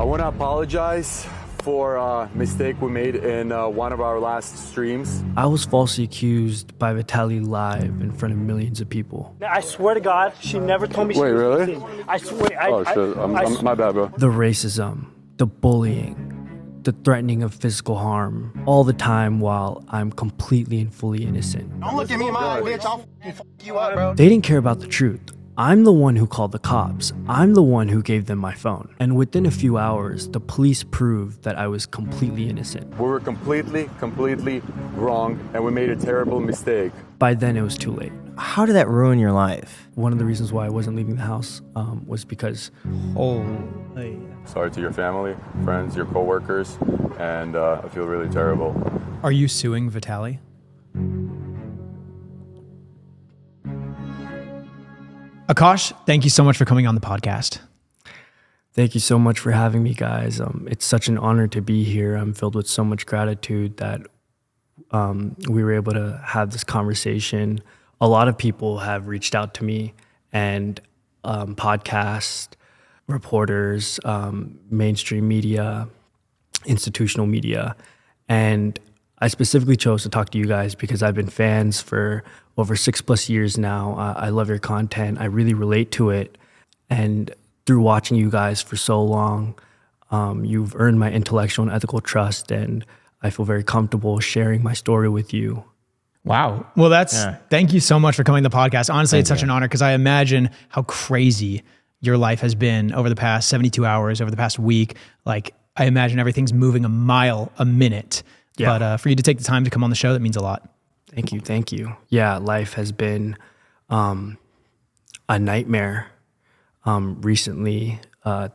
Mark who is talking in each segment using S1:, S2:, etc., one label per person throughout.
S1: want to apologize for a mistake we made in one of our last streams.
S2: I was falsely accused by Vitaly live in front of millions of people.
S3: I swear to God, she never told me she
S1: Wait,
S3: was
S1: really?
S3: 16. I swear.
S1: Oh shit, my bad, bro.
S2: The racism, the bullying, the threatening of physical harm, all the time while I'm completely and fully innocent.
S4: Don't look at me in my eye, bitch. I'll fuck you up, bro.
S2: They didn't care about the truth. I'm the one who called the cops. I'm the one who gave them my phone. And within a few hours, the police proved that I was completely innocent.
S1: We were completely wrong, and we made a terrible mistake.
S2: By then, it was too late.
S5: How did that ruin your life?
S2: One of the reasons why I wasn't leaving the house was because...
S1: Sorry to your family, friends, your coworkers, and I feel really terrible.
S6: Are you suing Vitaly? Akash, thank you so much for coming on the podcast.
S2: Thank you so much for having me, guys. It's such an honor to be here. I'm filled with so much gratitude that we were able to have this conversation. A lot of people have reached out to me, and podcast reporters, mainstream media, institutional media. And I specifically chose to talk to you guys because I've been fans for over 6+ years now. I love your content. I really relate to it. And through watching you guys for so long, you've earned my intellectual and ethical trust, and I feel very comfortable sharing my story with you.
S6: Wow. Well, thank you so much for coming to the podcast. Honestly, it's such an honor because I imagine how crazy your life has been over the past 72 hours, over the past week. Like, I imagine everything's moving a mile a minute. Yeah. But for you to take the time to come on the show, that means a lot.
S2: Thank you. Yeah, life has been a nightmare recently.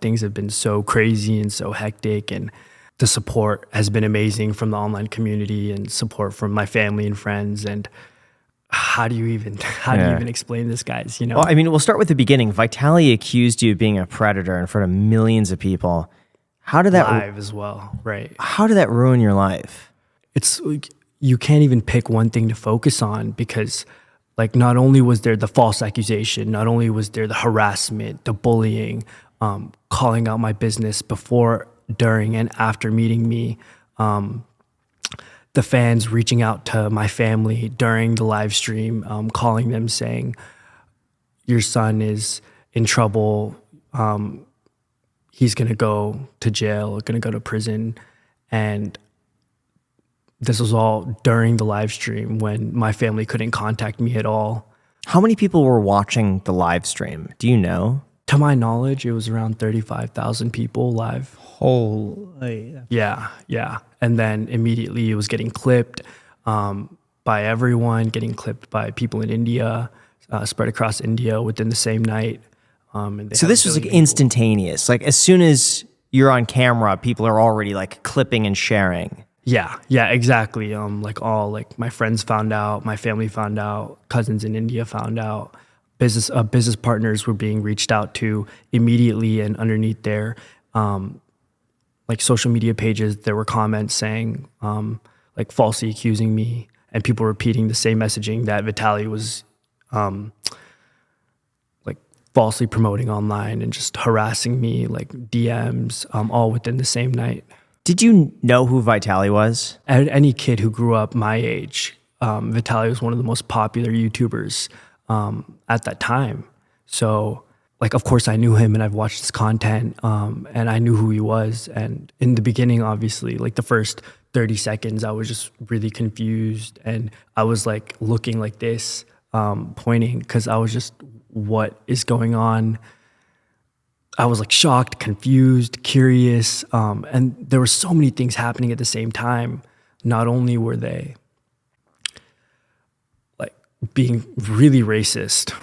S2: Things have been so crazy and so hectic, and the support has been amazing from the online community and support from my family and friends. And how do you even explain this, guys? You know?
S5: Well, I mean, we'll start with the beginning. Vitaly accused you of being a predator in front of millions of people. How did that
S2: live as well, right?
S5: How did that ruin your life?
S2: It's like, you can't even pick one thing to focus on because, like, not only was there the false accusation, not only was there the harassment, the bullying, calling out my business before, during, and after meeting me, the fans reaching out to my family during the live stream, calling them saying, your son is in trouble, he's gonna go to jail, gonna go to prison. And this was all during the live stream when my family couldn't contact me at all.
S5: How many people were watching the live stream? Do you know?
S2: To my knowledge, it was around 35,000 people live.
S6: Holy.
S2: Yeah. And then immediately it was getting clipped by everyone, getting clipped by people in India, spread across India within the same night.
S5: So this was like instantaneous. Like as soon as you're on camera, people are already like clipping and sharing.
S2: Yeah, exactly. Like my friends found out, my family found out, cousins in India found out. Business partners were being reached out to immediately, and underneath their like social media pages, there were comments saying like falsely accusing me, and people repeating the same messaging that Vitaly was like falsely promoting online and just harassing me, like DMs, all within the same night.
S5: Did you know who Vitaly was?
S2: Any kid who grew up my age, Vitaly was one of the most popular YouTubers at that time. So, like, of course I knew him and I've watched his content, and I knew who he was. And in the beginning, obviously, like the first 30 seconds, I was just really confused, and I was like looking like this, pointing, because I was just, what is going on? I was like shocked, confused, curious, and there were so many things happening at the same time. Not only were they like being really racist,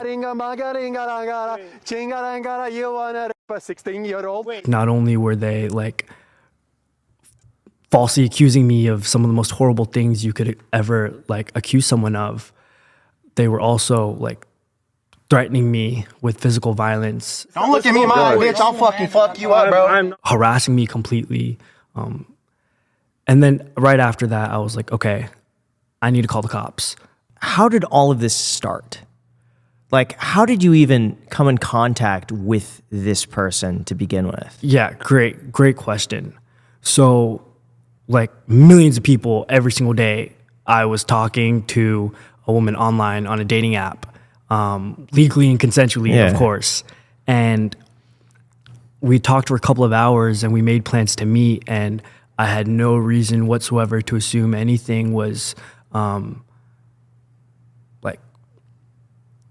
S2: not only were they like falsely accusing me of some of the most horrible things you could ever like accuse someone of, they were also like threatening me with physical violence.
S4: Don't look at me in my eye, bitch. I'll fucking fuck you up, bro.
S2: Harassing me completely. And then right after that, I was like, okay, I need to call the cops.
S5: How did all of this start? Like, how did you even come in contact with this person to begin with?
S2: Yeah, great question. So, like millions of people every single day, I was talking to a woman online on a dating app, legally and consensually, of course. And we talked for a couple of hours and we made plans to meet, and I had no reason whatsoever to assume anything was like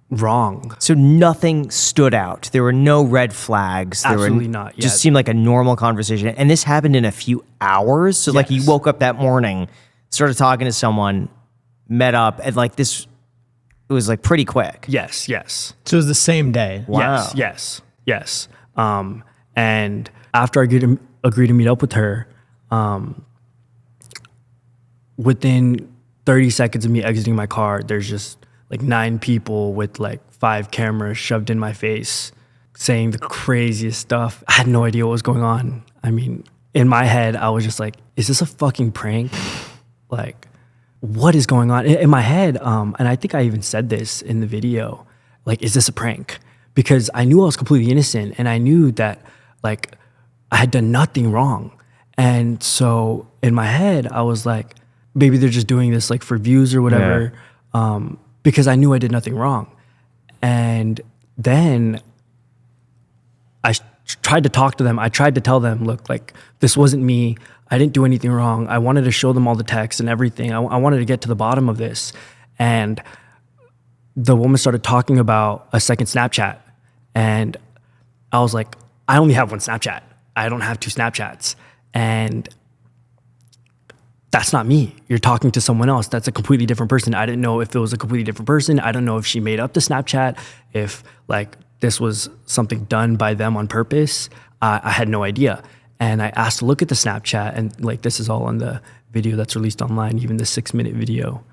S2: wrong.
S5: So nothing stood out. There were no red flags.
S2: Absolutely not.
S5: Just seemed like a normal conversation. And this happened in a few hours. So like you woke up that morning, started talking to someone, met up, and like this, it was like pretty quick.
S2: Yes.
S6: So it was the same day.
S5: Wow.
S2: Yes. And after I agreed to meet up with her, within 30 seconds of me exiting my car, there's just like 9 people with like 5 cameras shoved in my face saying the craziest stuff. I had no idea what was going on. I mean, in my head, I was just like, is this a fucking prank? Like, what is going on? In my head, and I think I even said this in the video, like, is this a prank? Because I knew I was completely innocent, and I knew that like I had done nothing wrong. And so in my head, I was like, maybe they're just doing this like for views or whatever, because I knew I did nothing wrong. And then I tried to talk to them. I tried to tell them, look, like, this wasn't me. I didn't do anything wrong. I wanted to show them all the texts and everything. I wanted to get to the bottom of this. And the woman started talking about a second Snapchat. And I was like, I only have one Snapchat. I don't have 2 Snapchats. And that's not me. You're talking to someone else. That's a completely different person. I didn't know if it was a completely different person. I don't know if she made up the Snapchat, if like this was something done by them on purpose. I had no idea. And I asked to look at the Snapchat, and like this is all on the video that's released online, even the 6-minute video.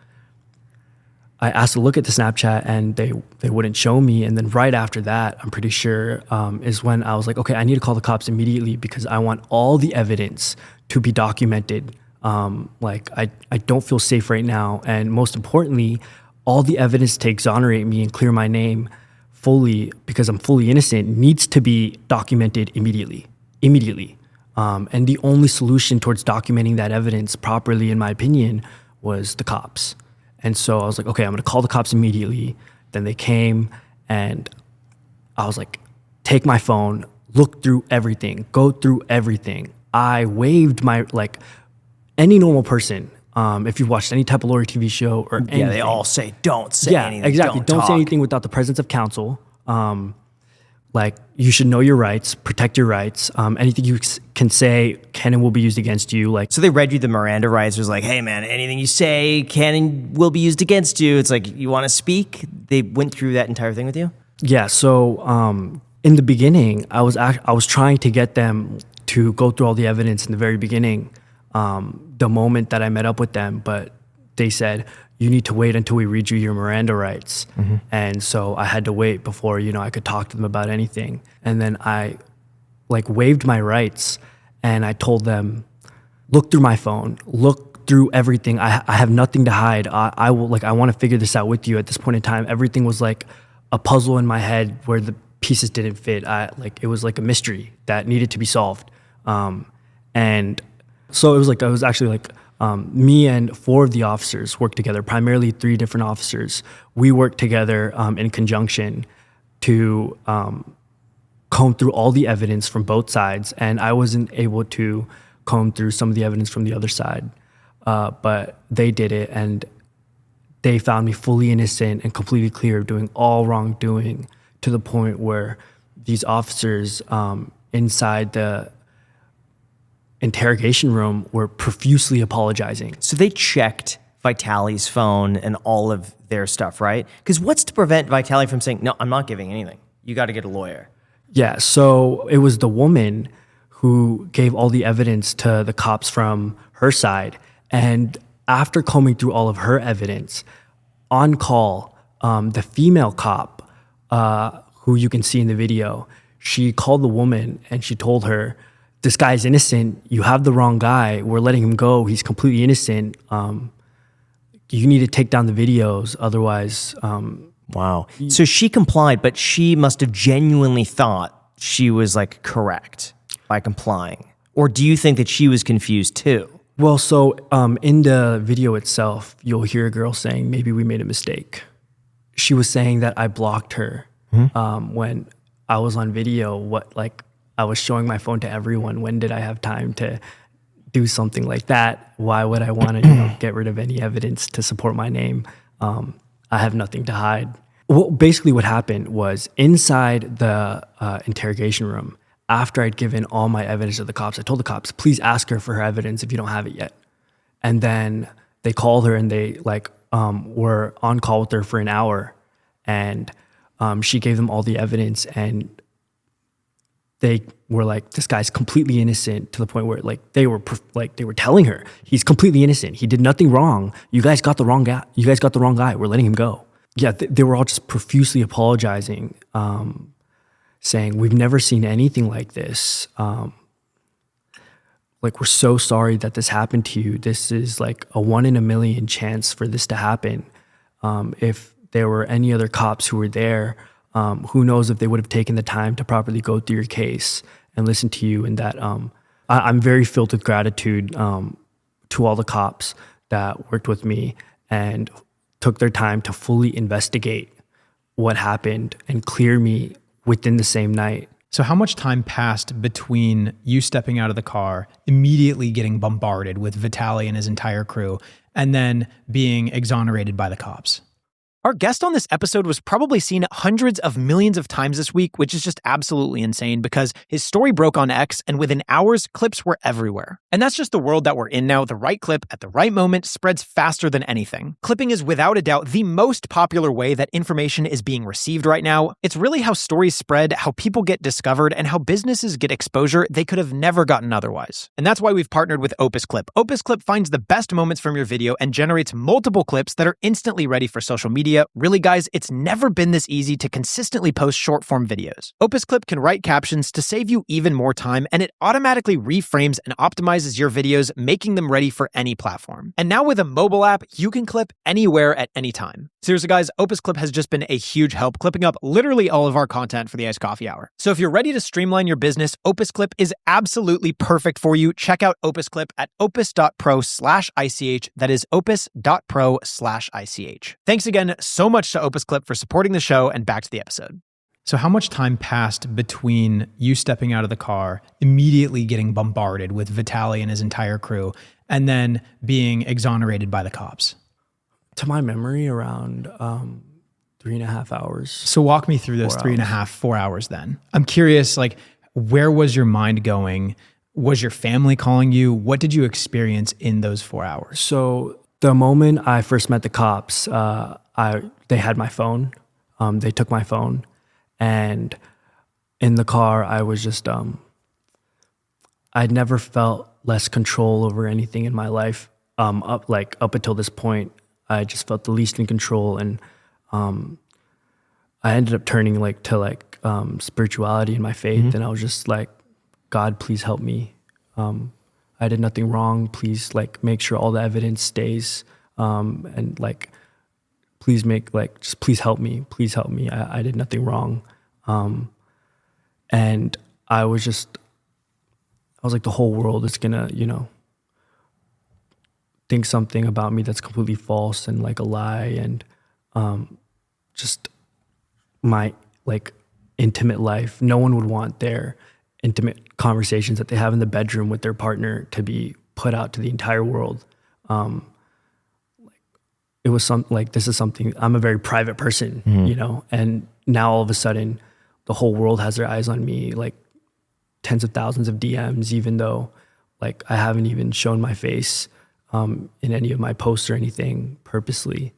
S2: I asked to look at the Snapchat and they wouldn't show me. And then right after that, I'm pretty sure, is when I was like, okay, I need to call the cops immediately because I want all the evidence to be documented. Like I don't feel safe right now. And most importantly, all the evidence to exonerate me and clear my name fully, because I'm fully innocent, needs to be documented immediately. And the only solution towards documenting that evidence properly, in my opinion, was the cops. And so I was like, okay, I'm gonna call the cops immediately. Then they came, and I was like, take my phone, look through everything, go through everything. I waived my, like, any normal person, if you've watched any type of lawyer TV show or anything.
S5: Yeah, they all say, don't say anything.
S2: Exactly. Don't say
S5: talk.
S2: anything without the presence of counsel. Like, you should know your rights, protect your rights. Anything you can say can and will be used against you. Like,
S5: So they read you the Miranda rights. It was like, hey man, anything you say can and will be used against you. It's like, you want to speak? They went through that entire thing with you?
S2: yeah. So in the beginning, I was trying to get them to go through all the evidence in the very beginning, the moment that I met up with them. But they said, you need to wait until we read you your Miranda rights. And so I had to wait before, I could talk to them about anything. And then I like waived my rights, and I told them, look through my phone, look through everything. I have nothing to hide. I want to figure this out with you. At this point in time, everything was like a puzzle in my head where the pieces didn't fit. It was like a mystery that needed to be solved. And so it was actually like, me and 4 of the officers worked together, primarily 3 different officers. We worked together in conjunction to comb through all the evidence from both sides, and I wasn't able to comb through some of the evidence from the other side, but they did it, and they found me fully innocent and completely clear of doing all wrongdoing, to the point where these officers inside the interrogation room were profusely apologizing.
S5: So they checked Vitaly's phone and all of their stuff, right? Because what's to prevent Vitaly from saying, no, I'm not giving anything. You got to get a lawyer.
S2: Yeah, so it was the woman who gave all the evidence to the cops from her side. And after combing through all of her evidence, on call, the female cop, who you can see in the video, she called the woman and she told her, this guy's innocent. You have the wrong guy. We're letting him go. He's completely innocent. You need to take down the videos. Otherwise,
S5: Wow. So she complied, but she must have genuinely thought she was like correct by complying. Or do you think that she was confused too?
S2: Well, so in the video itself, you'll hear a girl saying, maybe we made a mistake. She was saying that I blocked her when I was on video. I was showing my phone to everyone. When did I have time to do something like that? Why would I want to get rid of any evidence to support my name? I have nothing to hide. Well, basically what happened was inside the interrogation room, after I'd given all my evidence to the cops, I told the cops, please ask her for her evidence if you don't have it yet. And then they called her and they were on call with her for an hour. And she gave them all the evidence, and they were like, this guy's completely innocent, to the point where they were telling her he's completely innocent. He did nothing wrong. You guys got the wrong guy. You guys got the wrong guy. We're letting him go. Yeah, they were all just profusely apologizing, saying, we've never seen anything like this. We're so sorry that this happened to you. This is like a 1 in a million chance for this to happen. If there were any other cops who were there, who knows if they would have taken the time to properly go through your case and listen to you. And that I'm very filled with gratitude to all the cops that worked with me and took their time to fully investigate what happened and clear me within the same night.
S6: So how much time passed between you stepping out of the car, immediately getting bombarded with Vitaly and his entire crew, and then being exonerated by the cops?
S7: Our guest on this episode was probably seen hundreds of millions of times this week, which is just absolutely insane because his story broke on X, and within hours, clips were everywhere. And that's just the world that we're in now. The right clip at the right moment spreads faster than anything. Clipping is without a doubt the most popular way that information is being received right now. It's really how stories spread, how people get discovered, and how businesses get exposure they could have never gotten otherwise. And that's why we've partnered with Opus Clip. Opus Clip finds the best moments from your video and generates multiple clips that are instantly ready for social media. Really, guys, it's never been this easy to consistently post short-form videos. Opus Clip can write captions to save you even more time, and it automatically reframes and optimizes your videos, making them ready for any platform. And now with a mobile app, you can clip anywhere at any time. Seriously, guys, Opus Clip has just been a huge help, clipping up literally all of our content for the Iced Coffee Hour. So if you're ready to streamline your business, Opus Clip is absolutely perfect for you. Check out Opus Clip at opus.pro/ICH. That is opus.pro/ICH. Thanks again so much to Opus Clip for supporting the show, and back to the episode.
S6: So how much time passed between you stepping out of the car, immediately getting bombarded with Vitaly and his entire crew, and then being exonerated by the cops?
S2: To my memory, around 3.5 hours.
S6: So walk me through those 3.5, 4 hours then. I'm curious, where was your mind going? Was your family calling you? What did you experience in those 4 hours?
S2: So the moment I first met the cops, they had my phone. They took my phone, and in the car, I was just, I'd never felt less control over anything in my life. Up until this point, I just felt the least in control, and I ended up turning to spirituality and my faith, and I was just like, God, please help me. I did nothing wrong. Please make sure all the evidence stays, and please please help me. Please help me. I did nothing wrong. And I was like, the whole world is gonna, think something about me that's completely false and a lie, and just my intimate life. No one would want their intimate conversations that they have in the bedroom with their partner to be put out to the entire world. It was this is something, I'm a very private person, and now all of a sudden the whole world has their eyes on me, tens of thousands of DMs, even though I haven't even shown my face in any of my posts or anything purposely.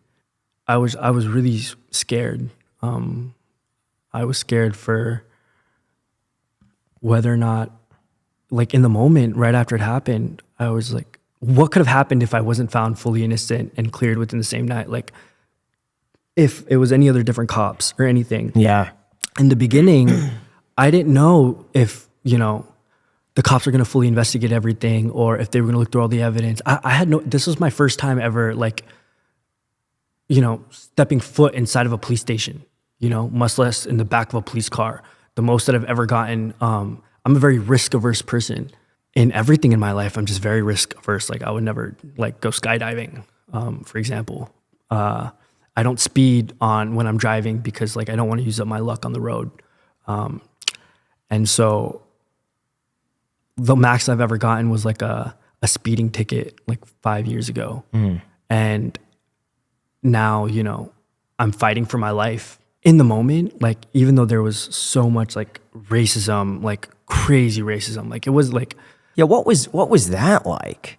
S2: I was really scared. I was scared for whether or not, in the moment right after it happened, I was like, what could have happened if I wasn't found fully innocent and cleared within the same night? If it was any other different cops or anything.
S5: Yeah.
S2: In the beginning, I didn't know if, the cops were going to fully investigate everything, or if they were going to look through all the evidence. This was my first time ever, stepping foot inside of a police station, much less in the back of a police car. The most that I've ever gotten, I'm a very risk-averse person. In everything in my life, I'm just very risk-averse. Like I would never go skydiving, for example. I don't speed when I'm driving because I don't want to use up my luck on the road. And so the max I've ever gotten was a speeding ticket 5 years ago. And now, I'm fighting for my life. In the moment, even though there was so much racism, crazy racism, it was
S5: Yeah, what was that like?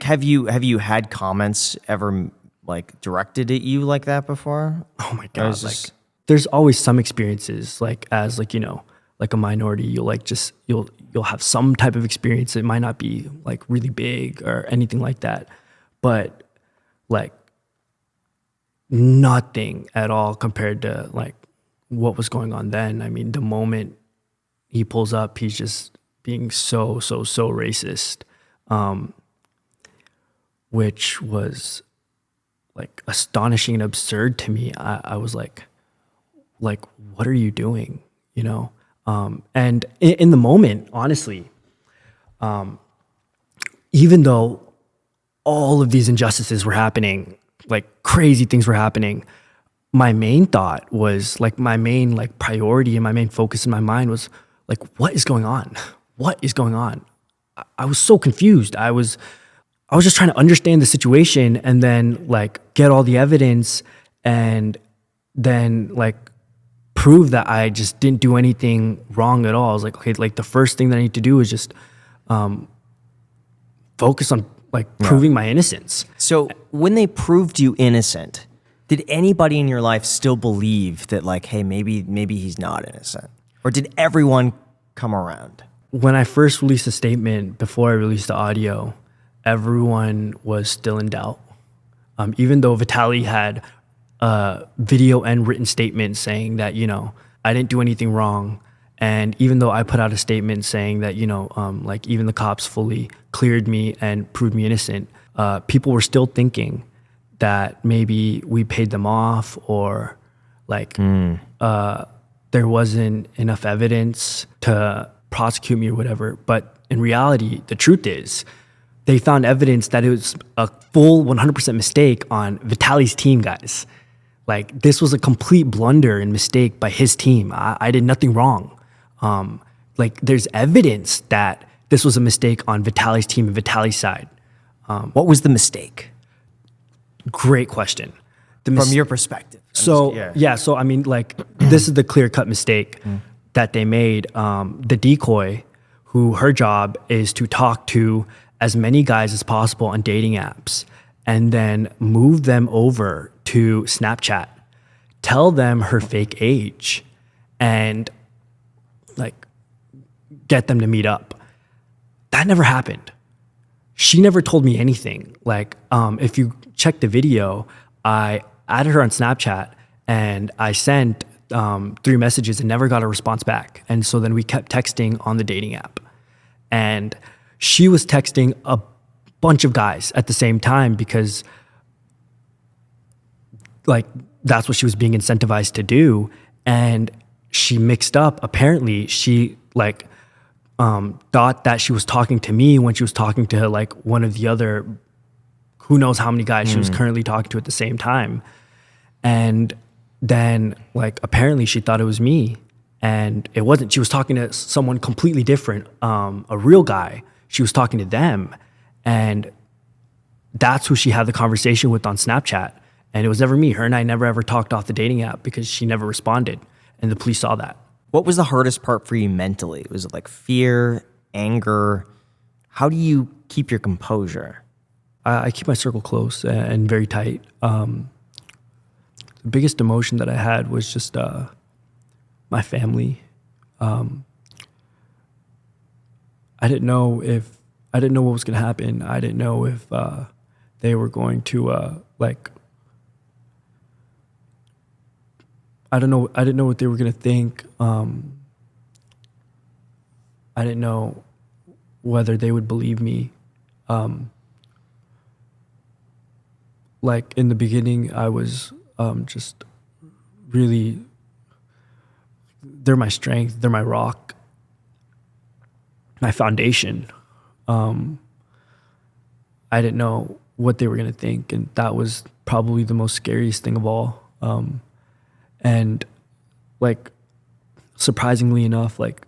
S5: Have you had comments ever directed at you like that before?
S2: Oh my God. There's always some experiences as a minority, you'll have some type of experience. It might not be really big or anything like that, but nothing at all compared to what was going on then. I mean, the moment he pulls up, he's just being so racist, which was astonishing and absurd to me. I was like, what are you doing? And in the moment, honestly, even though all of these injustices were happening, crazy things were happening, my main thought was my main priority and my main focus in my mind was what is going on? What is going on? I was so confused. I was just trying to understand the situation and then get all the evidence and then prove that I just didn't do anything wrong at all. I was okay, the first thing that I need to do is just focus on proving my innocence.
S5: So when they proved you innocent, did anybody in your life still believe that hey, maybe he's not innocent? Or did everyone come around?
S2: When I first released a statement, before I released the audio, everyone was still in doubt. Even though Vitaly had a video and written statement saying that, I didn't do anything wrong. And even though I put out a statement saying that, even the cops fully cleared me and proved me innocent, people were still thinking that maybe we paid them off or there wasn't enough evidence to prosecute me or whatever. But in reality, the truth is they found evidence that it was a full 100% mistake on Vitaly's team, guys. This was a complete blunder and mistake by his team. I did nothing wrong. There's evidence that this was a mistake on Vitaly's team and Vitaly's side.
S5: What was the mistake?
S2: Great question.
S5: From your perspective.
S2: So I mean, this is the clear-cut mistake that they made. The decoy, who her job is to talk to as many guys as possible on dating apps and then move them over to Snapchat, tell them her fake age, and get them to meet up. That never happened. She never told me anything. If you check the video, I added her on Snapchat and I sent 3 messages and never got a response back. And so then we kept texting on the dating app. And she was texting a bunch of guys at the same time because that's what she was being incentivized to do. And she mixed up. Apparently she thought that she was talking to me when she was talking to one of the other, who knows how many guys she was currently talking to at the same time. And then apparently she thought it was me, and it wasn't. She was talking to someone completely different, a real guy. She was talking to them, and that's who she had the conversation with on Snapchat. And it was never me. Her and I never ever talked off the dating app because she never responded, and the police saw that.
S5: What was the hardest part for you mentally? Was it fear, anger? How do you keep your composure?
S2: I keep my circle close and very tight. The biggest emotion that I had was just my family. I didn't know what was going to happen. I didn't know if they were going to I didn't know what they were going to think. I didn't know whether they would believe me. like in the beginning, I was just really, they're my strength, they're my rock, my foundation. I didn't know what they were going to think, and that was probably the most scariest thing of all. And like, surprisingly enough, like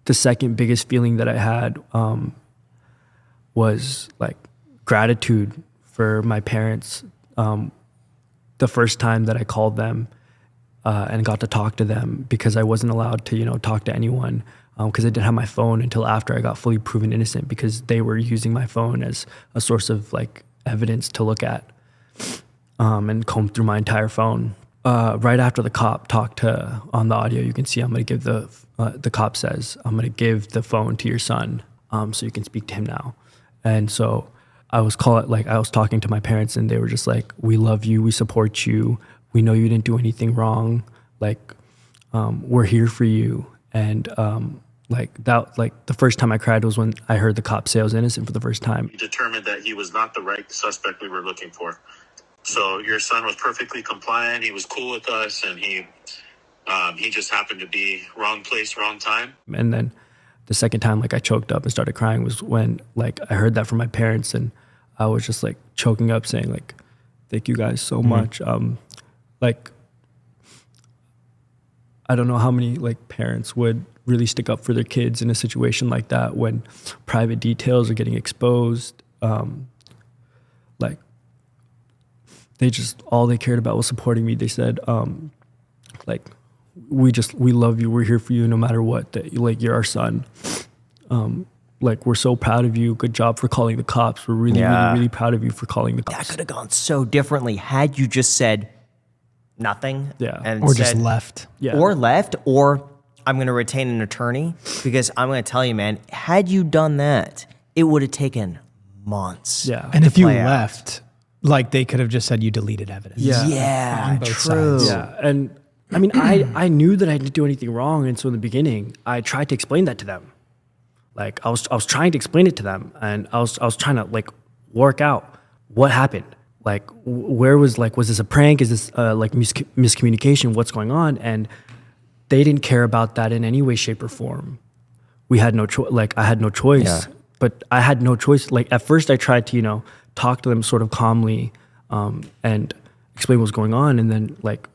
S2: the second biggest feeling that I had was like gratitude for my parents. The first time that I called them and got to talk to them, because I wasn't allowed to, talk to anyone, because I didn't have my phone until after I got fully proven innocent, because they were using my phone as a source of like evidence to look at and comb through my entire phone. Right after the cop talked on the audio, you can see I'm going to give the cop says, I'm going to give the phone to your son so you can speak to him now. And so I was talking to my parents, and they were just like, we love you, we support you, we know you didn't do anything wrong, like we're here for you. And the first time I cried was when I heard the cop say I was innocent for the first time.
S8: We determined that he was not the right suspect we were looking for. So your son was perfectly compliant, he was cool with us, and he just happened to be wrong place, wrong time.
S2: And then the second time, like I choked up and started crying, was when like I heard that from my parents, and I was just like choking up, saying like, "Thank you guys so much." Like, I don't know how many like parents would really stick up for their kids in a situation like that when private details are getting exposed. Like, all they cared about was supporting me. They said, like, we love you, we're here for you no matter what, that like you're our son. Like, we're so proud of you, good job for calling the cops, we're really really proud of you for calling the cops.
S5: That could have gone so differently had you just said nothing. And
S6: or just left.
S5: Or left, or I'm going to retain an attorney, because I'm going to tell you, man, had you done that, it would have taken months.
S6: And if you left, like they could have just said you deleted evidence.
S5: On both
S6: sides.
S2: Yeah, and I mean, I knew that I didn't do anything wrong, and so in the beginning, I tried to explain that to them. Like I was trying to explain it to them, and I was trying to like work out what happened. Like was this a prank? Is this like miscommunication? What's going on? And they didn't care about that in any way, shape, or form. We had no choice. Like I had no choice, but I had no choice. Like at first, I tried to talk to them sort of calmly and explain what was going on, and then like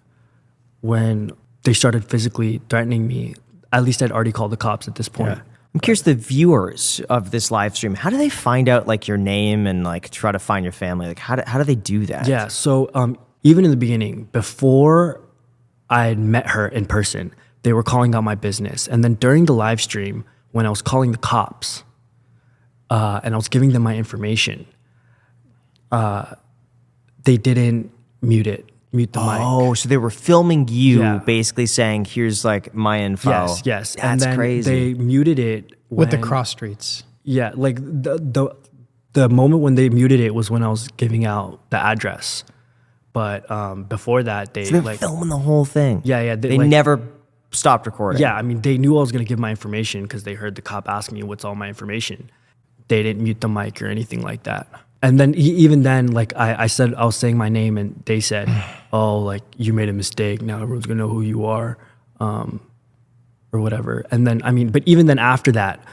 S2: when they started physically threatening me, at least I'd already called the cops at this point.
S5: I'm curious, the viewers of this live stream, how do they find out like your name and like try to find your family? Like how do they do that?
S2: Yeah, so even in the beginning, before I had met her in person, they were calling out my business. And then during the live stream, when I was calling the cops and I was giving them my information, they didn't mute the mic.
S5: Oh, so they were filming you basically saying, here's like my info.
S2: Yes.
S5: That's
S2: and then
S5: crazy.
S2: They muted it
S6: with the cross streets.
S2: Yeah, like the moment when they muted it was when I was giving out the address. But before that, they
S5: were filming the whole thing.
S2: Yeah.
S5: They never stopped recording.
S2: Yeah, I mean, they knew I was going to give my information because they heard the cop ask me what's all my information. They didn't mute the mic or anything like that. And then even then, like I said, I was saying my name, and they said, "Oh, like you made a mistake. Now everyone's gonna know who you are, or whatever." And then, I mean, but even then after that,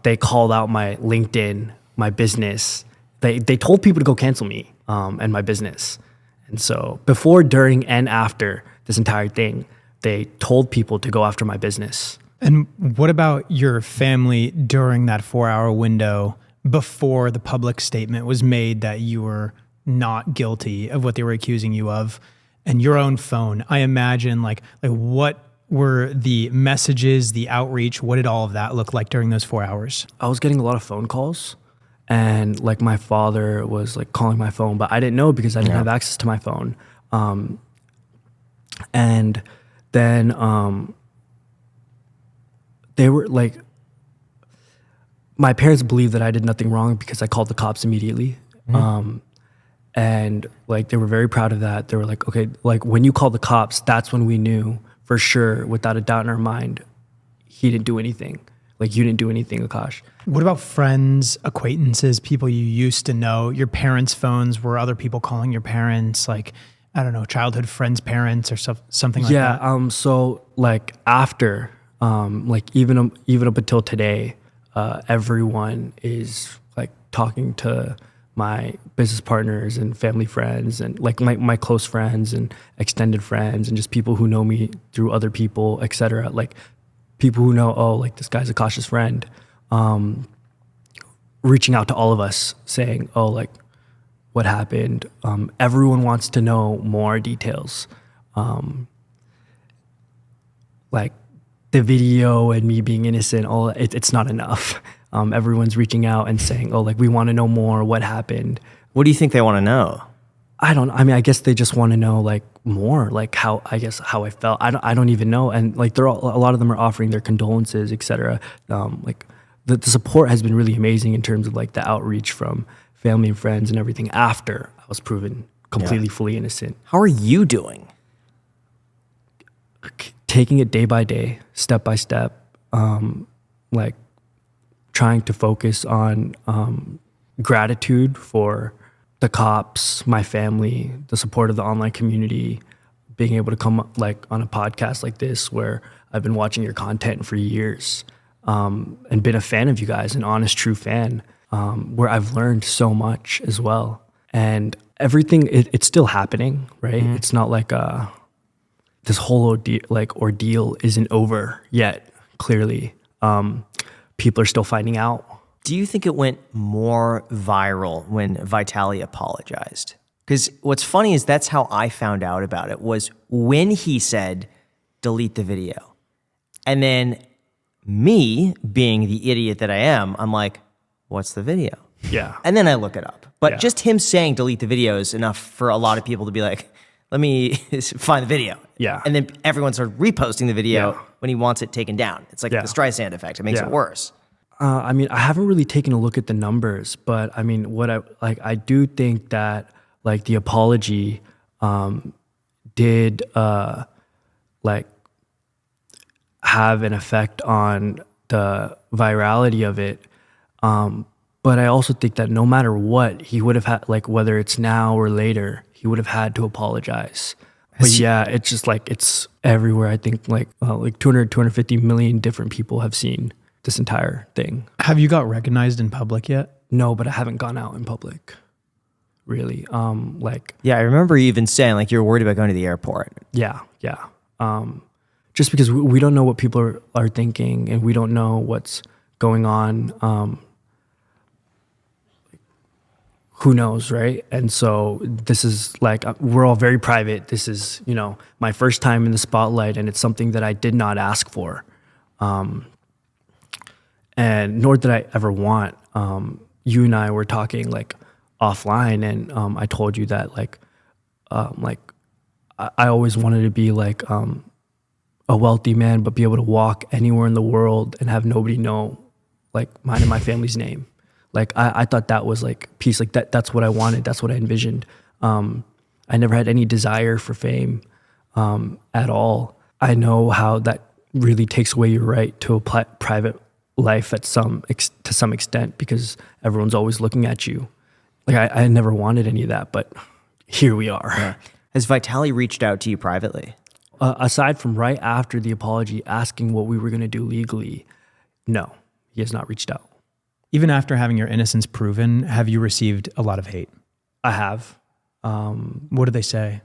S2: they called out my LinkedIn, my business. They told people to go cancel me and my business. And so before, during, and after this entire thing, they told people to go after my business.
S6: And what about your family during that 4-hour window before the public statement was made that you were not guilty of what they were accusing you of, and your own phone? I imagine like what were the messages, the outreach, what did all of that look like during those 4 hours?
S2: I was getting a lot of phone calls, and like my father was like calling my phone, but I didn't know because I didn't have access to my phone. And then they were like, my parents believed that I did nothing wrong because I called the cops immediately. And like, they were very proud of that. They were like, okay, like when you called the cops, that's when we knew for sure, without a doubt in our mind, he didn't do anything. Like, you didn't do anything, Akash.
S6: What about friends, acquaintances, people you used to know? Your parents' phones, were other people calling your parents? Like, I don't know, childhood friends' parents or something like that?
S2: Yeah. So like after, like even up until today, everyone is like talking to my business partners and family friends and like my close friends and extended friends and just people who know me through other people, etc. Like people who know, oh, like this guy's Akash's friend, reaching out to all of us saying, oh, like what happened. Everyone wants to know more details. Like the video and me being innocent, it's not enough. Everyone's reaching out and saying, oh, like we want to know more, what happened.
S5: What do you think they want to know?
S2: I guess they just want to know like more, like how I felt. I don't even know. And like a lot of them are offering their condolences, etc. Like the support has been really amazing in terms of like the outreach from family and friends and everything after I was proven completely fully innocent.
S5: How are you doing?
S2: Taking it day by day, step by step, like trying to focus on gratitude for the cops, my family, the support of the online community, being able to come up like on a podcast like this where I've been watching your content for years and been a fan of you guys, an honest, true fan, where I've learned so much as well. And everything, it's still happening, right? Mm-hmm. It's not like this whole ordeal isn't over yet, clearly. People are still finding out.
S5: Do you think it went more viral when Vitaly apologized? Because what's funny is that's how I found out about it, was when he said, delete the video. And then me, being the idiot that I am, I'm like, what's the video?
S2: Yeah.
S5: And then I look it up. But just him saying delete the video is enough for a lot of people to be like, let me find the video.
S2: Yeah.
S5: And then everyone started reposting the video when he wants it taken down. It's like the Streisand effect. It makes it worse.
S2: I haven't really taken a look at the numbers, but I mean, I do think that like the apology did like have an effect on the virality of it. But I also think that no matter what, he would have had, like whether it's now or later, he would have had to apologize. But yeah, it's just like, it's everywhere. I think like 250 million different people have seen this entire thing.
S6: Have you got recognized in public yet?
S2: No, but I haven't gone out in public, really.
S5: Yeah, I remember you even saying like you're worried about going to the airport.
S2: Yeah. Just because we don't know what people are thinking and we don't know what's going on. Who knows, right? And so this is like, we're all very private. This is, my first time in the spotlight, and it's something that I did not ask for. And nor did I ever want. You and I were talking like offline, and I told you that I always wanted to be like a wealthy man, but be able to walk anywhere in the world and have nobody know like mine and my family's name. Like I thought that was like peace. Like that's what I wanted. That's what I envisioned. I never had any desire for fame at all. I know how that really takes away your right to a private life to some extent, because everyone's always looking at you. Like I never wanted any of that, but here we are.
S5: Yeah. Has Vitaly reached out to you privately?
S2: Aside from right after the apology, asking what we were going to do legally, no, he has not reached out.
S6: Even after having your innocence proven, have you received a lot of hate?
S2: I have.
S6: What do they say?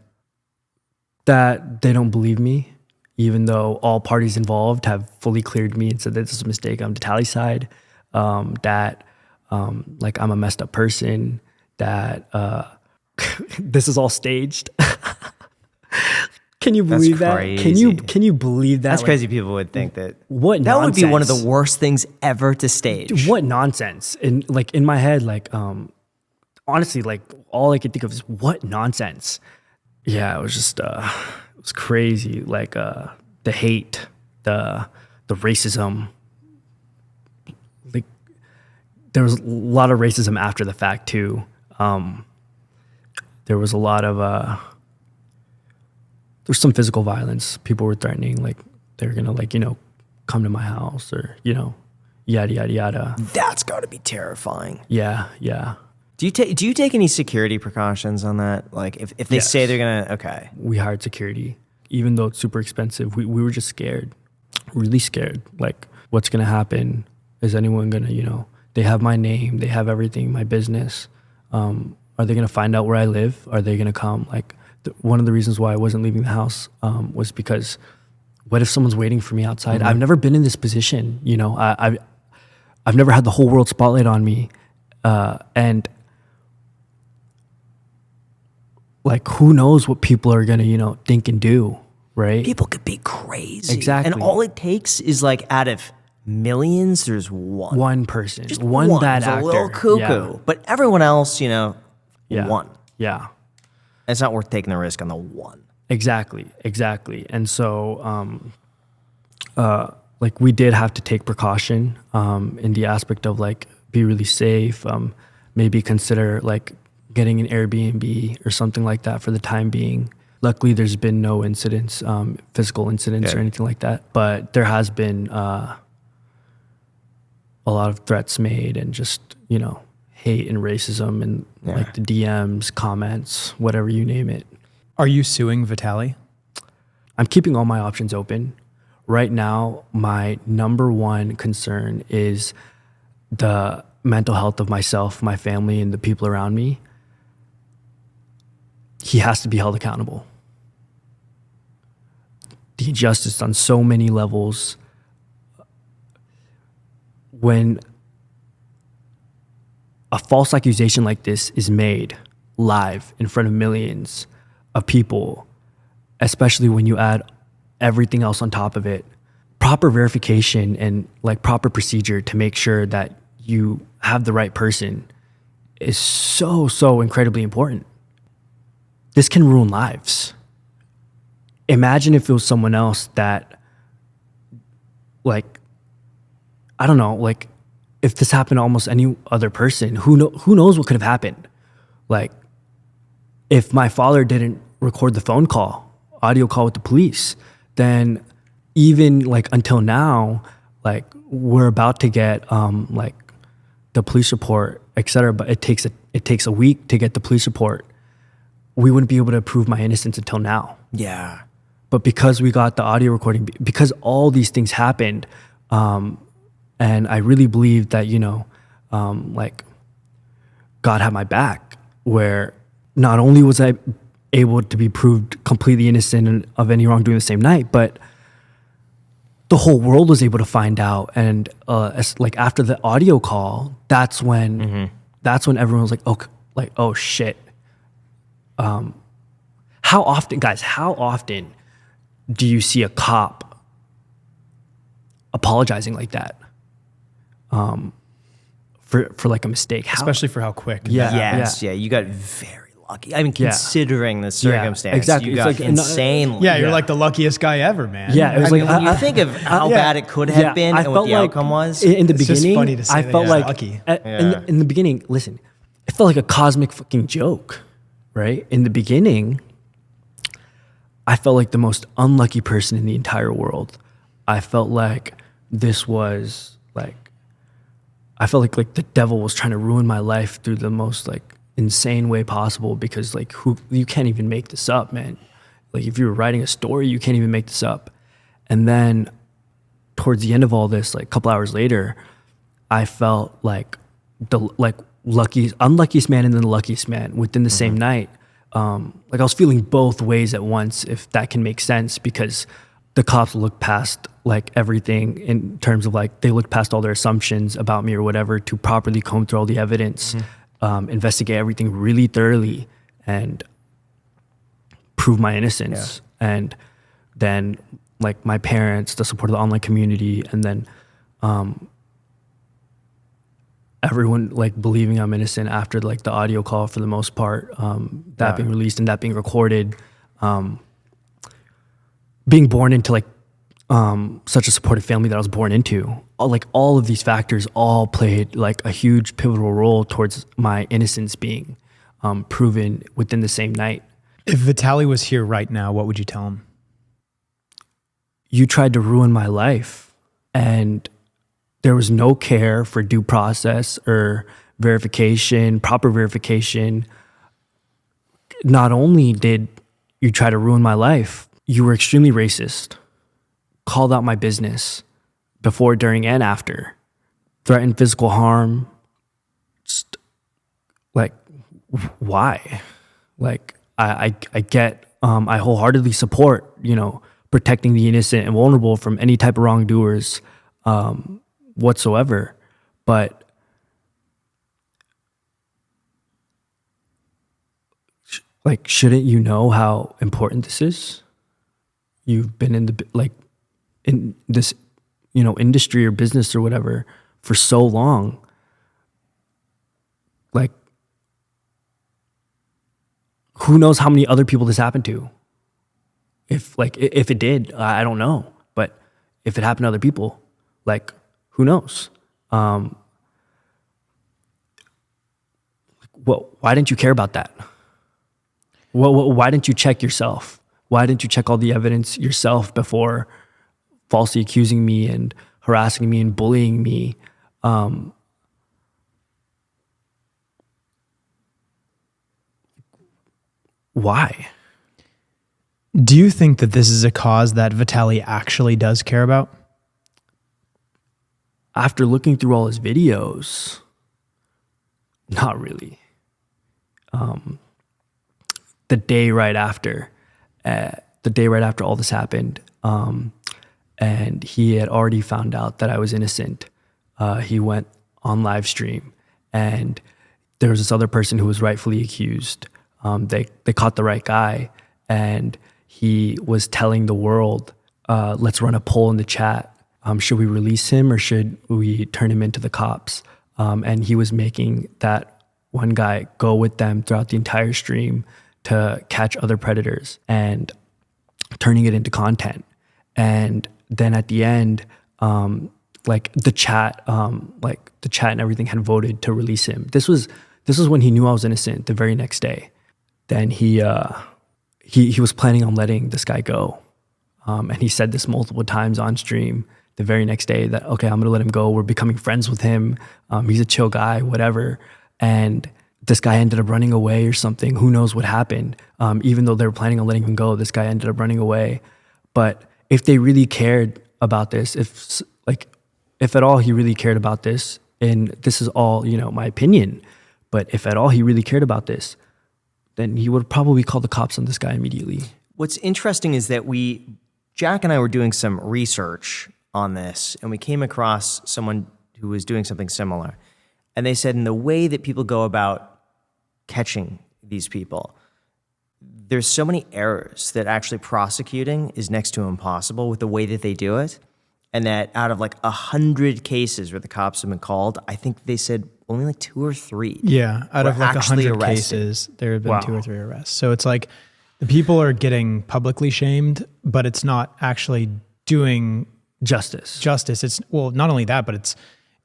S2: That they don't believe me, even though all parties involved have fully cleared me and said that this is a mistake on Vitaly's side, that like I'm a messed up person, that this is all staged. Can you believe that? Can you believe that?
S5: That's crazy. People would think that.
S2: What
S5: that
S2: nonsense.
S5: Would be one of the worst things ever to stage.
S2: What nonsense! In my head, honestly, like all I could think of is what nonsense. Yeah, it was just it was crazy. Like the hate, the racism. Like there was a lot of racism after the fact too. There was a lot of there's some physical violence. People were threatening, like they're gonna come to my house or yada, yada, yada.
S5: That's got to be terrifying.
S2: Yeah, yeah.
S5: Do you take any security precautions on that? Like if they
S2: Yes.
S5: say they're going to, okay.
S2: We hired security. Even though it's super expensive, we were just scared, really scared. Like, what's going to happen? Is anyone going to, they have my name, they have everything, my business. Are they going to find out where I live? Are they going to come? Like, one of the reasons why I wasn't leaving the house was because what if someone's waiting for me outside? I've never been in this position, I've never had the whole world spotlight on me. And like, who knows what people are going to, think and do, right?
S5: People could be crazy.
S2: Exactly.
S5: And all it takes is like out of millions, there's one.
S2: One person.
S5: Just
S2: one bad
S5: who's
S2: actor.
S5: a little cuckoo.
S2: Yeah.
S5: But everyone else,
S2: Yeah.
S5: one.
S2: Yeah.
S5: It's not worth taking the risk on the one.
S2: Exactly. And so, like, we did have to take precaution in the aspect of like, be really safe, maybe consider like getting an Airbnb or something like that for the time being. Luckily, there's been no incidents, physical incidents or anything like that, but there has been a lot of threats made and just, hate and racism and like the DMs, comments, whatever you name it.
S6: Are you suing Vitaly?
S2: I'm keeping all my options open. Right now, my number one concern is the mental health of myself, my family, and the people around me. He has to be held accountable. The injustice on so many levels. When a false accusation like this is made live in front of millions of people, especially when you add everything else on top of it, proper verification and like proper procedure to make sure that you have the right person is so incredibly important. This can ruin lives. Imagine if it was someone else that, like, I don't know, like, if this happened to almost any other person, who knows what could have happened? Like, if my father didn't record the phone call, audio call with the police, then even like until now, like, we're about to get like the police report, etc. But it takes a week to get the police report. We wouldn't be able to prove my innocence until now.
S5: Yeah.
S2: But because we got the audio recording, because all these things happened, and I really believe that, like, God had my back, where not only was I able to be proved completely innocent of any wrongdoing the same night, but the whole world was able to find out. And like after the audio call, that's when everyone was like, oh shit. How often do you see a cop apologizing like that? For like a mistake,
S6: Especially for how quick.
S5: Yes. Yeah. You got very lucky. I mean, considering the circumstance,
S2: exactly.
S5: you got insanely.
S6: Yeah, you're like the luckiest guy ever, man.
S2: Yeah, it was
S5: When you think of how bad it could have been and what the outcome was.
S2: In the
S6: It's just
S2: beginning,
S6: funny to say
S2: I
S6: that
S2: felt
S6: you're
S2: like
S6: lucky.
S2: In the beginning, listen, it felt like a cosmic fucking joke, right? In the beginning, I felt like the most unlucky person in the entire world. I felt like this was like, I felt like the devil was trying to ruin my life through the most like insane way possible, because like you can't even make this up, man. Like if you were writing a story, you can't even make this up. And then towards the end of all this, like a couple hours later, I felt like the unluckiest man and then the luckiest man within the same night. Like I was feeling both ways at once, if that can make sense, because the cops looked past like everything in terms of like, they looked past all their assumptions about me or whatever to properly comb through all the evidence, investigate everything really thoroughly and prove my innocence. Yeah. And then like my parents, the support of the online community, and then everyone like believing I'm innocent after like the audio call for the most part, that being released and that being recorded, being born into like such a supportive family that I was born into, all of these factors all played like a huge pivotal role towards my innocence being proven within the same night.
S6: If Vitaly was here right now, what would you tell him? You
S2: tried to ruin my life, and there was no care for due process or verification, proper verification. Not only did you try to ruin my life, you were extremely racist, called out my business before, during, and after, threatened physical harm. Just, like, why? Like, I get, I wholeheartedly support, you know, protecting the innocent and vulnerable from any type of wrongdoers whatsoever. But like, shouldn't you know how important this is? You've been in the, like, in this, you know, industry or business or whatever for so long. Like, who knows how many other people this happened to? If it did, I don't know. But if it happened to other people, like, who knows? Well, why didn't you care about that? Well, why didn't you check yourself? Why didn't you check all the evidence yourself before falsely accusing me and harassing me and bullying me? Why?
S6: Do you think that this is a cause that Vitaly actually does care about?
S2: After looking through all his videos, not really. The day right after all this happened, and he had already found out that I was innocent, he went on live stream, and there was this other person who was rightfully accused. They caught the right guy, and he was telling the world, let's run a poll in the chat. Should we release him or should we turn him into the cops? And he was making that one guy go with them throughout the entire stream to catch other predators and turning it into content. And then at the end, like the chat and everything had voted to release him. This was when he knew I was innocent. The very next day, then he was planning on letting this guy go, and he said this multiple times on stream. The very next day that, okay, I'm gonna let him go. We're becoming friends with him. He's a chill guy, whatever. And this guy ended up running away or something. Who knows what happened? Even though they were planning on letting him go, this guy ended up running away. But if they really cared about this, if at all he really cared about this, and this is all, you know, my opinion, but if at all he really cared about this, then he would probably call the cops on this guy immediately.
S5: What's interesting is that Jack and I were doing some research on this, and we came across someone who was doing something similar. And they said in the way that people go about catching these people, there's so many errors that actually prosecuting is next to impossible with the way that they do it. And that out of like 100 cases where the cops have been called, I think they said only like 2 or 3.
S6: Yeah, out of like 100
S5: arrested.
S6: cases, there have been 2 or 3 arrests. So it's like the people are getting publicly shamed, but it's not actually doing
S2: Justice.
S6: It's, well, not only that, but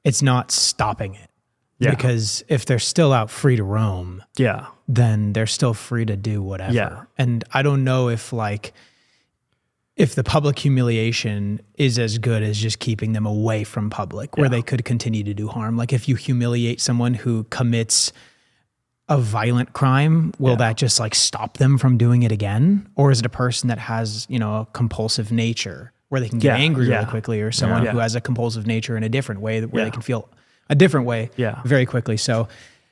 S6: it's not stopping it.
S2: Yeah.
S6: Because if they're still out free to roam,
S2: Yeah.
S6: then they're still free to do whatever.
S2: Yeah.
S6: And I don't know if the public humiliation is as good as just keeping them away from public, where they could continue to do harm. Like if you humiliate someone who commits a violent crime, will that just like stop them from doing it again? Or is it a person that has, you know, a compulsive nature where they can get angry really quickly, or someone who has a compulsive nature in a different way where they can feel a different way very quickly? So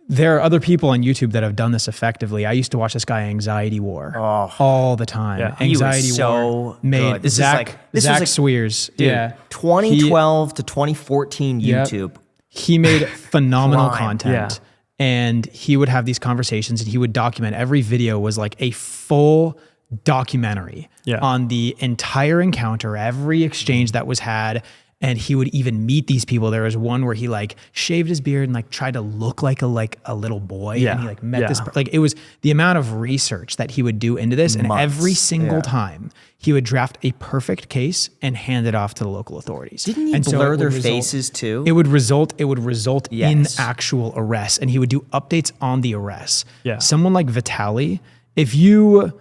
S6: there are other people on YouTube that have done this effectively. I used to watch this guy, Anxiety War, all the time.
S5: Yeah.
S6: Anxiety
S5: he was so
S6: War made
S5: good. This
S6: Zach
S5: was like
S6: 𝗖𝗎𝗓.
S5: Dude, 2012 to 2014 YouTube.
S6: He made phenomenal content. And he would have these conversations and he would document. Every video was like a full documentary on the entire encounter, every exchange that was had. And he would even meet these people. There was one where he like shaved his beard and like tried to look like a little boy. And he like met this, like it was the amount of research that he would do into this. And every single time he would draft a perfect case and hand it off to the local authorities.
S5: Didn't he blur their faces too?
S6: It would result in actual arrests, and he would do updates on the arrests. Someone like Vitaly, if you,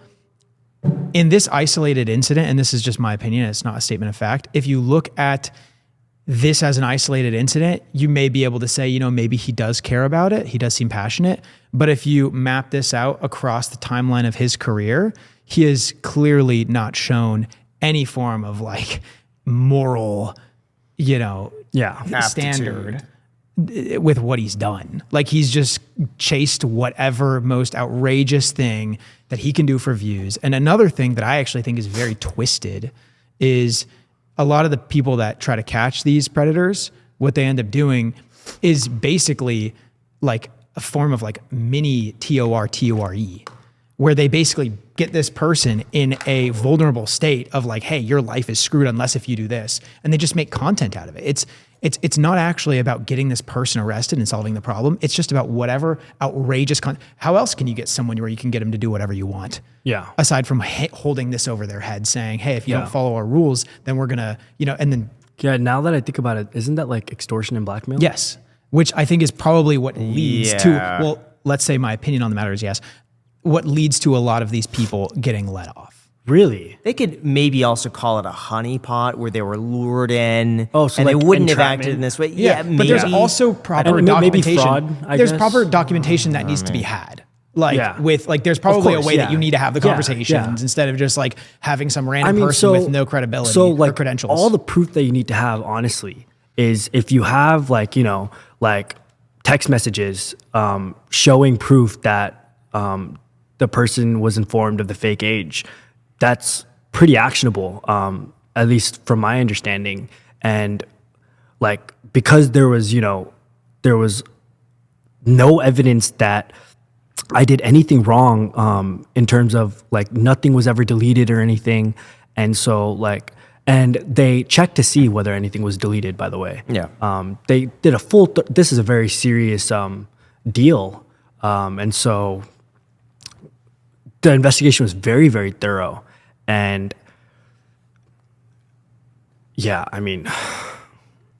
S6: in this isolated incident, and this is just my opinion, it's not a statement of fact, if you look at this as an isolated incident, you may be able to say, you know, maybe he does care about it. He does seem passionate. But if you map this out across the timeline of his career, he has clearly not shown any form of like moral, you know, standard with what he's done. Like he's just chased whatever most outrageous thing that he can do for views. And another thing that I actually think is very twisted is a lot of the people that try to catch these predators, what they end up doing is basically like a form of like mini TORE, where they basically get this person in a vulnerable state of like, hey, your life is screwed unless if you do this. And they just make content out of it. It's not actually about getting this person arrested and solving the problem. It's just about whatever outrageous how else can you get someone where you can get them to do whatever you want?
S2: Yeah.
S6: Aside from holding this over their head saying, hey, if you don't follow our rules, then we're gonna, you know, and then.
S2: Yeah, now that I think about it, isn't that like extortion and blackmail?
S6: Yes. Which I think is probably what leads to, well, let's say my opinion on the matter is yes, what leads to a lot of these people getting let off.
S2: Really?
S5: They could maybe also call it a honeypot where they were lured in.
S2: Oh, so
S5: and
S2: like
S5: they wouldn't have
S2: entrapment?
S5: acted in this way.
S6: Yeah,
S5: maybe.
S6: but there's also proper
S2: And maybe
S6: documentation.
S2: fraud,
S6: there's
S2: guess.
S6: proper documentation that needs to be had. Like with like, there's probably
S2: course,
S6: a way that you need to have the conversations instead of just like having some random person with no credibility or credentials.
S2: All the proof that you need to have, honestly, is if you have like, you know, like text messages showing proof that the person was informed of the fake age, that's pretty actionable, at least from my understanding. And like, because there was, you know, there was no evidence that I did anything wrong in terms of like nothing was ever deleted or anything. And so like, and they checked to see whether anything was deleted, by the way.
S5: Yeah.
S2: They did a full, this is a very serious deal. And so the investigation was very, very thorough. And yeah, I mean...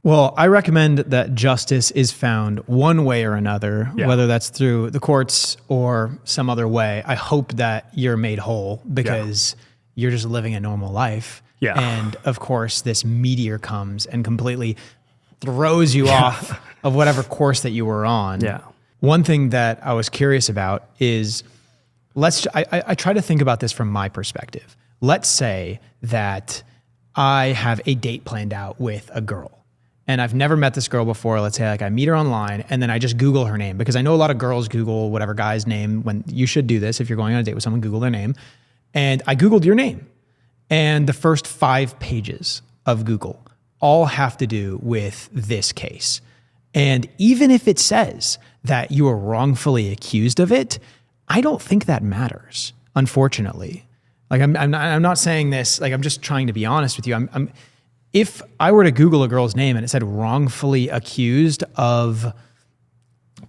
S6: Well, I recommend that justice is found one way or another, whether that's through the courts or some other way. I hope that you're made whole because you're just living a normal life.
S2: Yeah.
S6: And of course, this meteor comes and completely throws you off of whatever course that you were on.
S2: Yeah.
S6: One thing that I was curious about is, I try to think about this from my perspective. Let's say that I have a date planned out with a girl. And I've never met this girl before. Let's say like I meet her online and then I just Google her name, because I know a lot of girls Google whatever guy's name. When you should do this, if you're going on a date with someone, Google their name. And I Googled your name. And the first 5 pages of Google all have to do with this case. And even if it says that you were wrongfully accused of it, I don't think that matters, unfortunately. Like I'm not saying this, like I'm just trying to be honest with you. If I were to Google a girl's name and it said wrongfully accused of,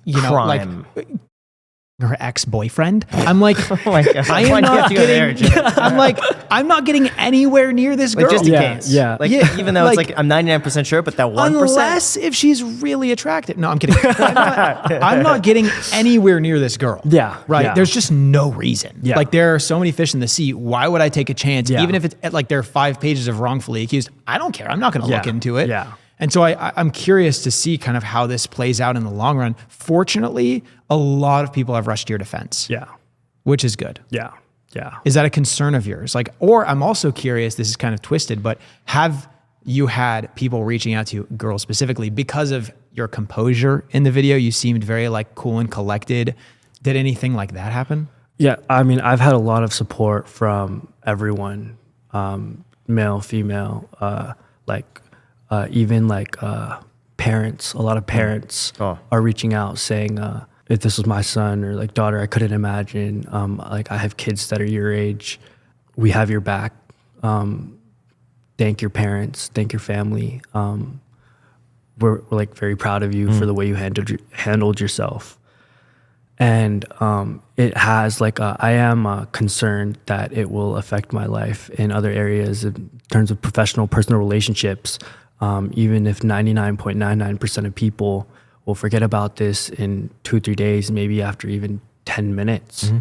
S6: you know,
S5: crime,
S6: like her ex-boyfriend, I'm like,
S5: oh my God.
S6: I am not getting, I'm like, I'm not getting anywhere near this girl.
S5: Like just in case.
S2: Yeah.
S5: Like even though it's like I'm 99% sure, but that 1%.
S6: Unless if she's really attractive. No, I'm kidding. I'm not getting anywhere near this girl.
S2: Yeah.
S6: Right.
S2: Yeah.
S6: There's just no reason.
S2: Yeah.
S6: Like there are so many fish in the sea. Why would I take a chance?
S2: Yeah.
S6: Even if it's like there are 5 pages of wrongfully accused, I don't care. I'm not going to look into it.
S2: Yeah.
S6: And so I'm curious to see kind of how this plays out in the long run. Fortunately, a lot of people have rushed to your defense.
S2: Yeah.
S6: Which is good.
S2: Yeah. Yeah.
S6: Is that a concern of yours? Like, or I'm also curious, this is kind of twisted, but have you had people reaching out to you, girls specifically, because of your composure in the video? You seemed very like cool and collected. Did anything like that happen?
S2: Yeah. I mean, I've had a lot of support from everyone, male, female, even like parents. A lot of parents are reaching out saying, if this was my son or like daughter, I couldn't imagine. Like I have kids that are your age. We have your back. Thank your parents. Thank your family. We're like very proud of you for the way you handled yourself. And it has like I am concerned that it will affect my life in other areas in terms of professional, personal relationships. Even if 99.99% of people will forget about this in 2-3 days, maybe after even 10 minutes.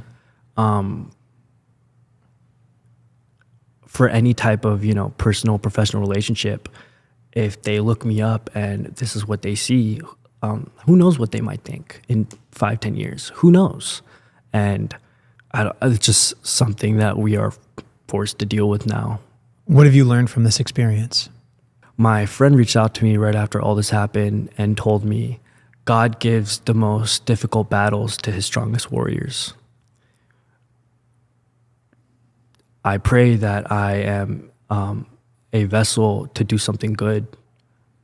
S2: For any type of, you know, personal, professional relationship, if they look me up and this is what they see, who knows what they might think in 5-10 years? Who knows? And it's just something that we are forced to deal with now.
S6: What have you learned from this experience?
S2: My friend reached out to me right after all this happened and told me God gives the most difficult battles to his strongest warriors. I pray that I am a vessel to do something good.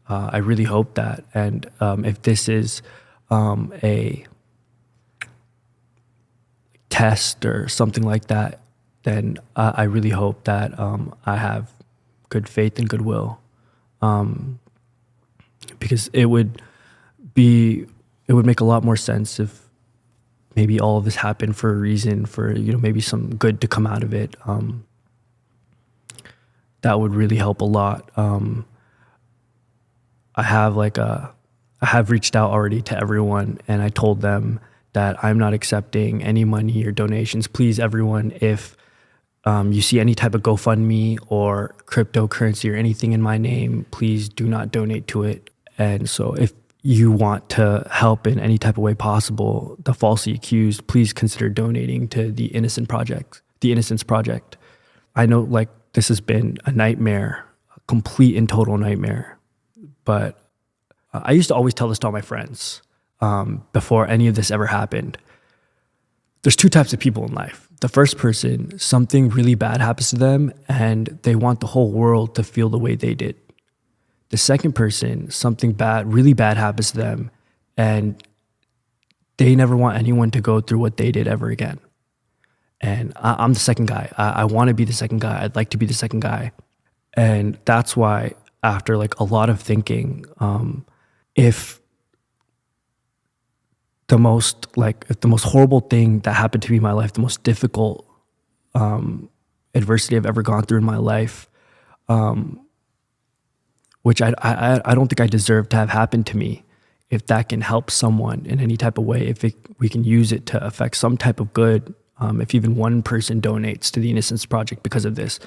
S2: I really hope that. And if this is a test or something like that, then I really hope that I have good faith and goodwill. Because it would make a lot more sense if maybe all of this happened for a reason, for, maybe some good to come out of it. That would really help a lot. I have reached out already to everyone, and I told them that I'm not accepting any money or donations. Please, everyone, if you see any type of GoFundMe or cryptocurrency or anything in my name, please do not donate to it. And so if you want to help in any type of way possible, the falsely accused, please consider donating to the Innocence Project. I know this has been a nightmare, a complete and total nightmare. But I used to always tell this to all my friends before any of this ever happened. There's two types of people in life. The first person, something really bad happens to them and they want the whole world to feel the way they did. The second person, something bad, really bad happens to them and they never want anyone to go through what they did ever again. And I'm the second guy. I want to be the second guy. I'd like to be the second guy. And that's why after a lot of thinking, if the most horrible thing that happened to me in my life, the most difficult adversity I've ever gone through in my life, which I don't think I deserve to have happened to me, if that can help someone in any type of way, if we can use it to affect some type of good, if even one person donates to the Innocence Project because of this,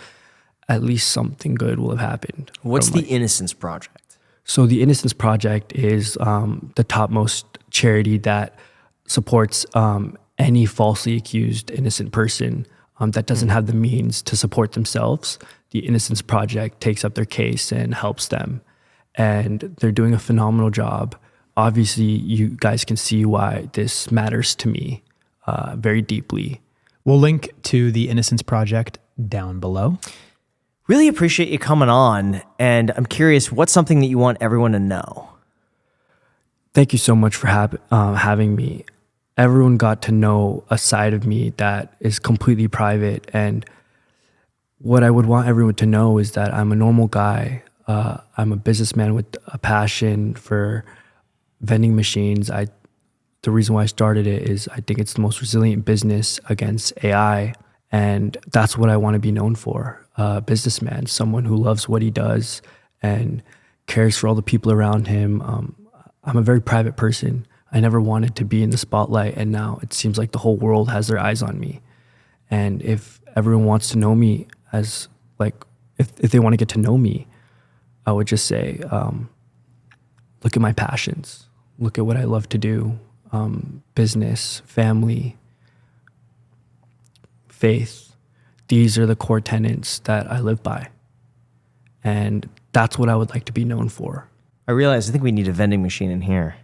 S2: at least something good will have happened.
S5: What's the Innocence Project?
S2: So the Innocence Project is the topmost charity that supports any falsely accused innocent person that doesn't have the means to support themselves. The Innocence Project takes up their case and helps them. And they're doing a phenomenal job. Obviously, you guys can see why this matters to me very deeply.
S6: We'll link to the Innocence Project down below.
S5: Really appreciate you coming on, and I'm curious, what's something that you want everyone to know?
S2: Thank you so much for having me. Everyone got to know a side of me that is completely private, and what I would want everyone to know is that I'm a normal guy. I'm a businessman with a passion for vending machines. The reason why I started it is I think it's the most resilient business against AI, and that's what I want to be known for. A businessman, someone who loves what he does and cares for all the people around him. I'm a very private person. I never wanted to be in the spotlight, and now it seems like the whole world has their eyes on me. And if everyone wants to know me as if they want to get to know me, I would just say, look at my passions. Look at what I love to do. Business, family, faith. These are the core tenets that I live by. And that's what I would like to be known for.
S5: I think we need a vending machine in here.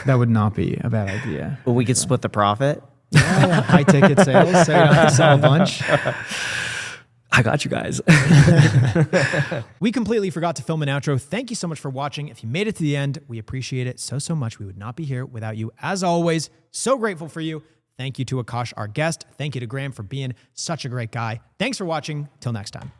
S6: That would not be a bad idea.
S5: Well, we could split the profit.
S6: Yeah, high ticket sales, so you don't have to sell a bunch.
S2: I got you guys.
S6: We completely forgot to film an outro. Thank you so much for watching. If you made it to the end, we appreciate it so much. We would not be here without you. As always, so grateful for you. Thank you to Akash, our guest. Thank you to Graham for being such a great guy. Thanks for watching. Till next time.